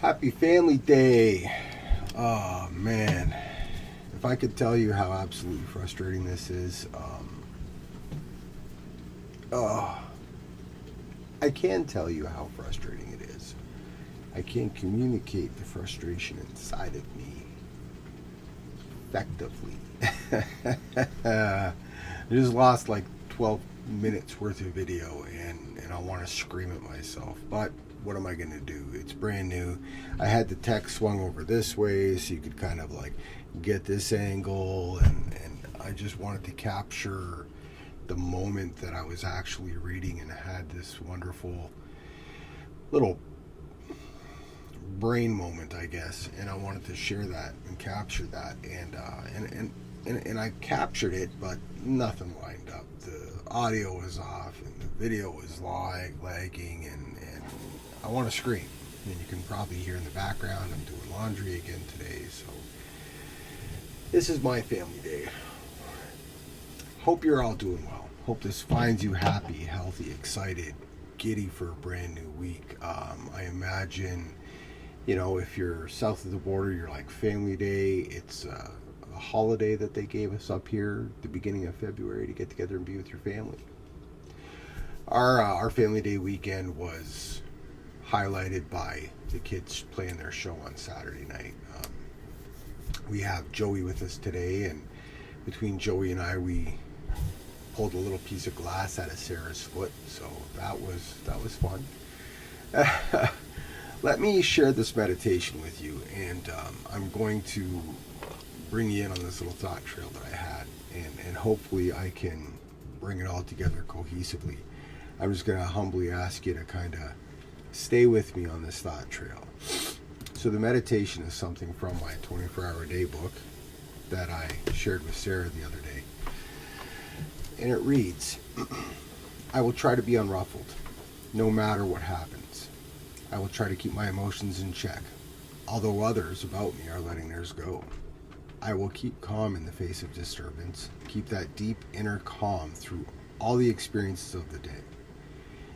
Happy Family Day. Oh man, if I could tell you how absolutely frustrating this is, I can tell you how frustrating it is. I can't communicate the frustration inside of me effectively. I just lost like 12 minutes worth of video and I want to scream at myself, but what am I going to do? It's brand new. I had the text swung over this way so you could kind of like get this angle, and I just wanted to capture the moment that I was actually reading, and I had this wonderful little brain moment, I guess, and I wanted to share that and capture that, and I captured it, but nothing lined up. The audio was off and the video was lagging, and I want to scream. And you can probably hear in the background I'm doing laundry again today, so this is my family day. Hope you're all doing well. Hope this finds you happy, healthy, excited, giddy for a brand new week. I imagine, if you're south of the border, you're like Family Day. It's a holiday that they gave us up here at the beginning of February to get together and be with your family. Our Family Day weekend was highlighted by the kids playing their show on Saturday night. We have Joey with us today, and between Joey and I, we pulled a little piece of glass out of Sarah's foot, so that was fun. Let me share this meditation with you, and I'm going to bring you in on this little thought trail that I had, and hopefully I can bring it all together cohesively. I'm just going to humbly ask you to kind of stay with me on this thought trail. So the meditation is something from my 24-hour day book that I shared with Sarah the other day. And it reads, I will try to be unruffled, no matter what happens. I will try to keep my emotions in check, although others about me are letting theirs go. I will keep calm in the face of disturbance, keep that deep inner calm through all the experiences of the day.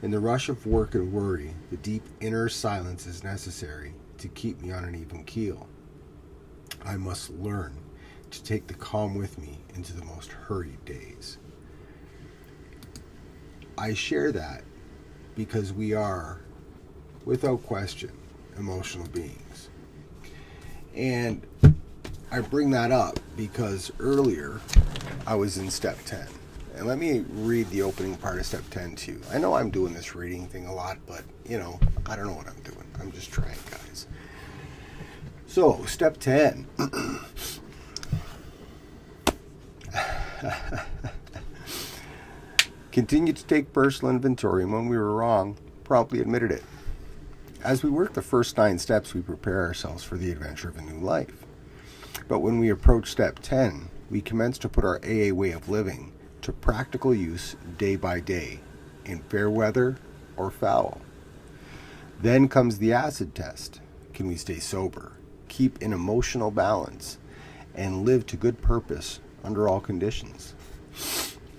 In the rush of work and worry, the deep inner silence is necessary to keep me on an even keel. I must learn to take the calm with me into the most hurried days. I share that because we are, without question, emotional beings. And I bring that up because earlier I was in step 10. And let me read the opening part of step 10 to you. I know I'm doing this reading thing a lot, but, I don't know what I'm doing. I'm just trying, guys. So, step 10. Continue to take personal inventory, and when we were wrong, promptly admitted it. As we work the first 9 steps, we prepare ourselves for the adventure of a new life. But when we approach step 10, we commence to put our AA way of living to practical use day by day, in fair weather or foul. Then comes the acid test. Can we stay sober, keep an emotional balance, and live to good purpose under all conditions?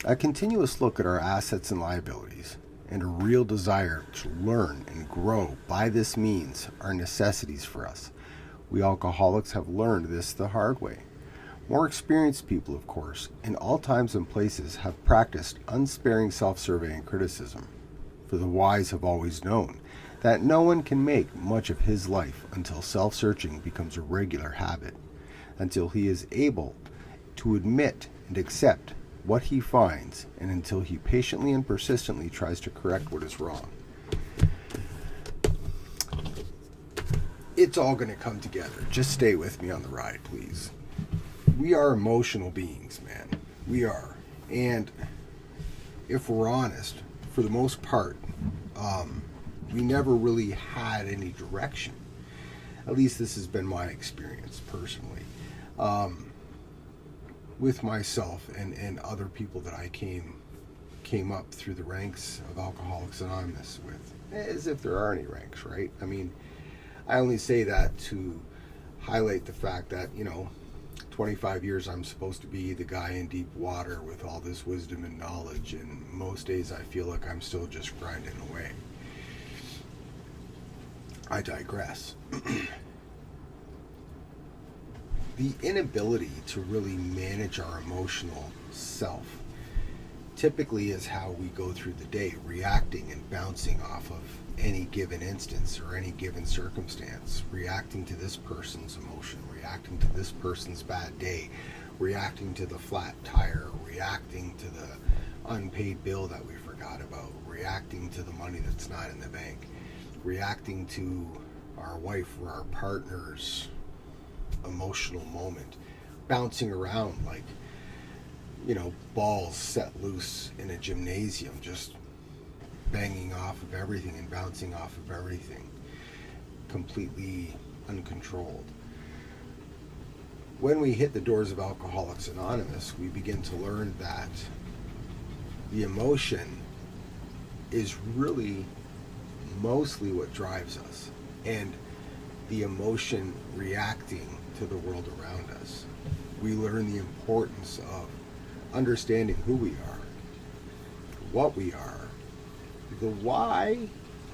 A continuous look at our assets and liabilities, and a real desire to learn and grow by this means are necessities for us. We alcoholics have learned this the hard way. More experienced people, of course, in all times and places have practiced unsparing self-survey and criticism. For the wise have always known that no one can make much of his life until self-searching becomes a regular habit, until he is able to admit and accept what he finds, and until he patiently and persistently tries to correct what is wrong. It's all going to come together. Just stay with me on the ride, please. We are emotional beings, man. We are. And if we're honest, for the most part, we never really had any direction. At least this has been my experience personally. With myself and other people that I came up through the ranks of Alcoholics Anonymous with. As if there are any ranks, right? I mean, I only say that to highlight the fact that, 25 years I'm supposed to be the guy in deep water with all this wisdom and knowledge, and most days I feel like I'm still just grinding away. I digress. The inability to really manage our emotional self typically is how we go through the day, reacting and bouncing off of any given instance or any given circumstance, reacting to this person's emotion, reacting to this person's bad day, reacting to the flat tire, reacting to the unpaid bill that we forgot about, reacting to the money that's not in the bank, reacting to our wife or our partner's emotional moment, bouncing around like, balls set loose in a gymnasium, just banging off of everything and bouncing off of everything, completely uncontrolled. When we hit the doors of Alcoholics Anonymous, we begin to learn that the emotion is really mostly what drives us, and the emotion reacting to the world around us. We learn the importance of understanding who we are, what we are. The why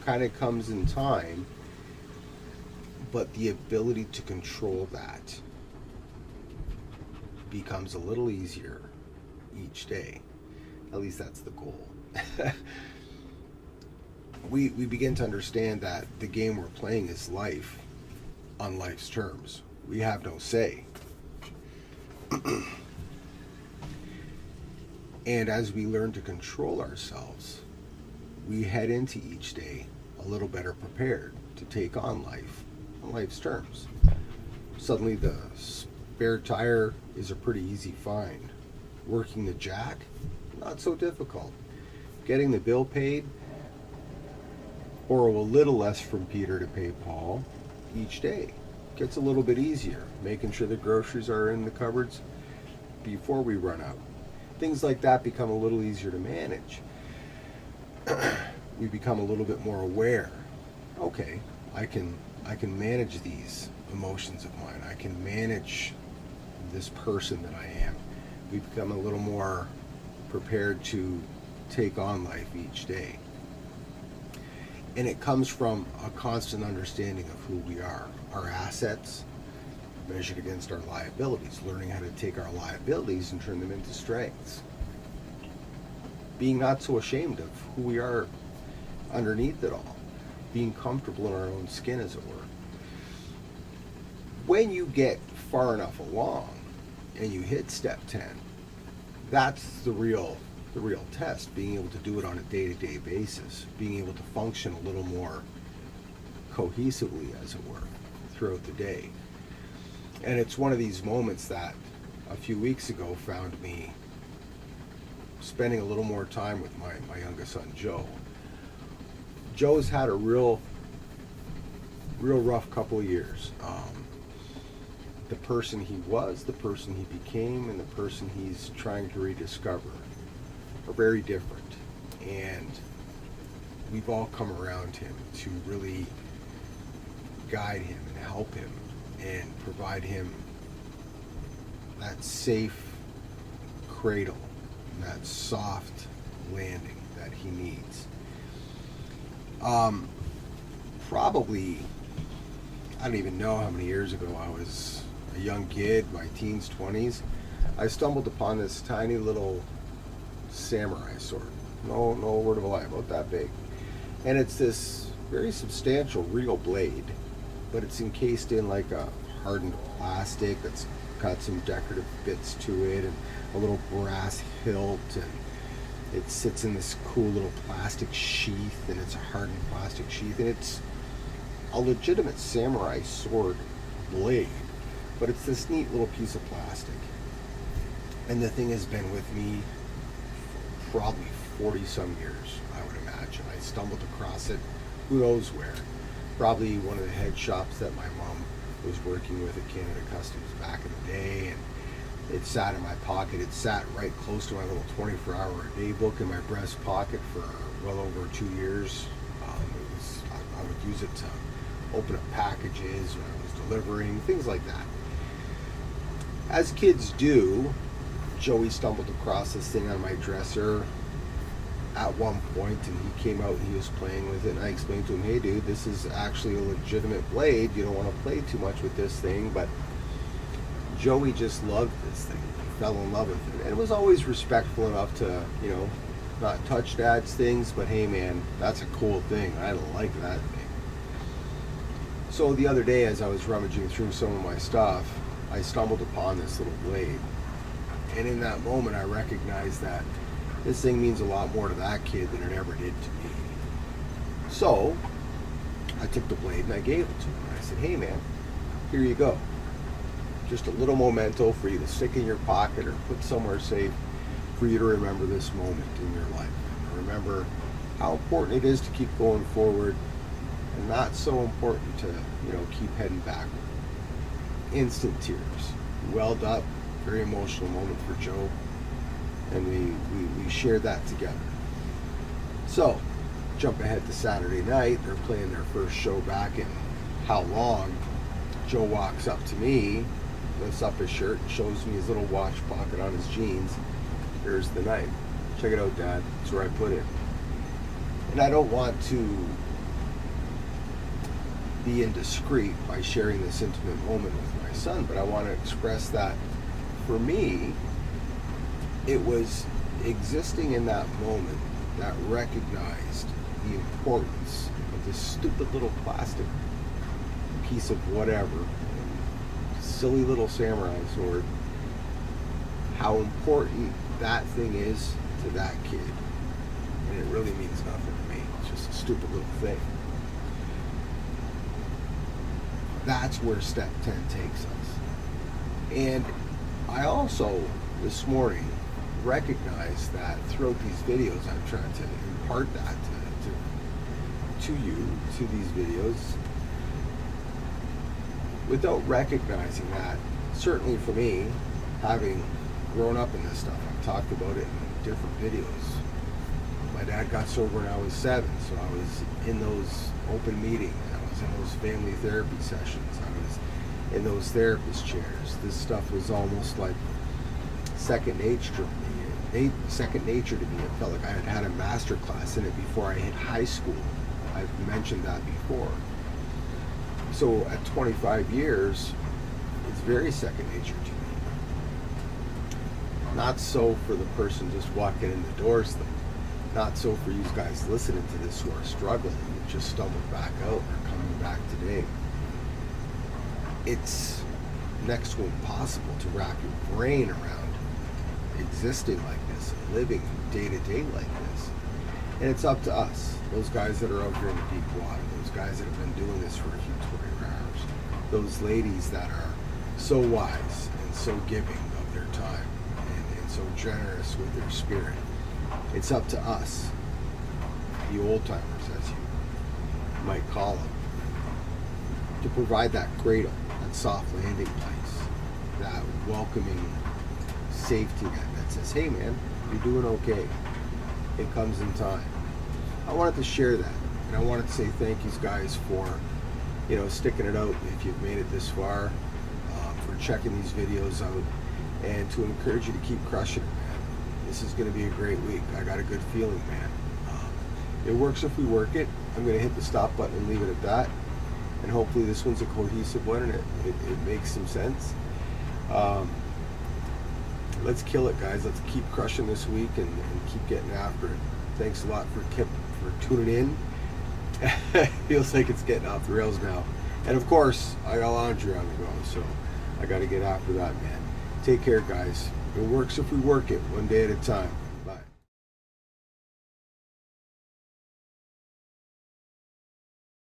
kind of comes in time, but the ability to control that becomes a little easier each day. At least that's the goal. We begin to understand that the game we're playing is life on life's terms. We have no say. And as we learn to control ourselves, we head into each day a little better prepared to take on life on life's terms. Suddenly the spare tire is a pretty easy find. Working the jack, not so difficult. Getting the bill paid, borrow a little less from Peter to pay Paul each day. Gets a little bit easier. Making sure the groceries are in the cupboards before we run out. Things like that become a little easier to manage. We become a little bit more aware. Okay, I can manage these emotions of mine. I can manage this person that I am. We become a little more prepared to take on life each day. And it comes from a constant understanding of who we are, our assets measured against our liabilities, learning how to take our liabilities and turn them into strengths. Being not so ashamed of who we are underneath it all, being comfortable in our own skin, as it were. When you get far enough along and you hit step 10, that's the real test, being able to do it on a day-to-day basis, being able to function a little more cohesively, as it were, throughout the day. And it's one of these moments that a few weeks ago found me spending a little more time with my youngest son, Joe. Joe's had a real rough couple of years. The person he was, the person he became, and the person he's trying to rediscover are very different. And we've all come around him to really guide him and help him and provide him that safe cradle, that soft landing that he needs. Probably, I don't even know how many years ago, I was a young kid, my teens, 20s, I stumbled upon this tiny little samurai sword. No word of a lie, about that big. And it's this very substantial real blade, but it's encased in like a hardened plastic that's got some decorative bits to it and a little brass hilt, and it sits in this cool little plastic sheath, and it's a hardened plastic sheath, and it's a legitimate samurai sword blade, but it's this neat little piece of plastic. And the thing has been with me for probably 40 some years, I would imagine. I stumbled across it, who knows where. Probably one of the head shops that my mom was working with at Canada Customs back in the day, and it sat in my pocket. It sat right close to my little 24-hour-a-day book in my breast pocket for well over 2 years. I would use it to open up packages when I was delivering, things like that. As kids do, Joey stumbled across this thing on my dresser at one point, and he came out and he was playing with it, and I explained to him, hey dude, this is actually a legitimate blade, you don't want to play too much with this thing. But Joey just loved this thing, he fell in love with it, and was always respectful enough to, you know, not touch Dad's things, but hey man, that's a cool thing, I like that thing. So the other day, as I was rummaging through some of my stuff, I stumbled upon this little blade, and in that moment I recognized that this thing means a lot more to that kid than it ever did to me. So I took the blade and I gave it to him. I said, hey man, here you go. Just a little memento for you to stick in your pocket or put somewhere safe for you to remember this moment in your life. And remember how important it is to keep going forward, and not so important to, you know, keep heading backward. Instant tears. Welled up, very emotional moment for Joe. And we shared that together. So, jump ahead to Saturday night. They're playing their first show back in how long? Joe walks up to me, lifts up his shirt, and shows me his little watch pocket on his jeans. Here's the knife. Check it out, Dad. That's where I put it. And I don't want to be indiscreet by sharing this intimate moment with my son, but I want to express that for me, it was existing in that moment that recognized the importance of this stupid little plastic piece of whatever, silly little samurai sword, how important that thing is to that kid. And it really means nothing to me. It's just a stupid little thing. That's where step 10 takes us. And I also, this morning, recognize that throughout these videos I'm trying to impart that to you, to these videos, without recognizing that, certainly for me, having grown up in this stuff, I've talked about it in different videos. My dad got sober when I was 7, so I was in those open meetings, I was in those family therapy sessions, I was in those therapist chairs. This stuff was almost like second nature to me. It felt like I had had a master class in it before I hit high school. I've mentioned that before. So at 25 years, it's very second nature to me. Not so for the person just walking in the doors, though. Not so for you guys listening to this who are struggling, who just stumbled back out or coming back today. It's next to impossible to wrap your brain around existing like this and living day to day like this. And it's up to us, those guys that are out here in the deep water, those guys that have been doing this for a few 24 hours, those ladies that are so wise and so giving of their time and so generous with their spirit. It's up to us, the old timers, as you might call them, to provide that cradle, that soft landing place, that welcoming safety net that says, hey man, you're doing okay. It comes in time. I wanted to share that, and I wanted to say thank you guys for, you know, sticking it out if you've made it this far, for checking these videos out, and to encourage you to keep crushing it, man. This is going to be a great week. I got a good feeling, man. It works if we work it. I'm going to hit the stop button and leave it at that, and hopefully this one's a cohesive one and it makes some sense. Let's kill it, guys. Let's keep crushing this week and keep getting after it. Thanks a lot for tuning in. Feels like it's getting off the rails now. And of course, I got laundry on the go, so I got to get after that, man. Take care, guys. It works if we work it, one day at a time.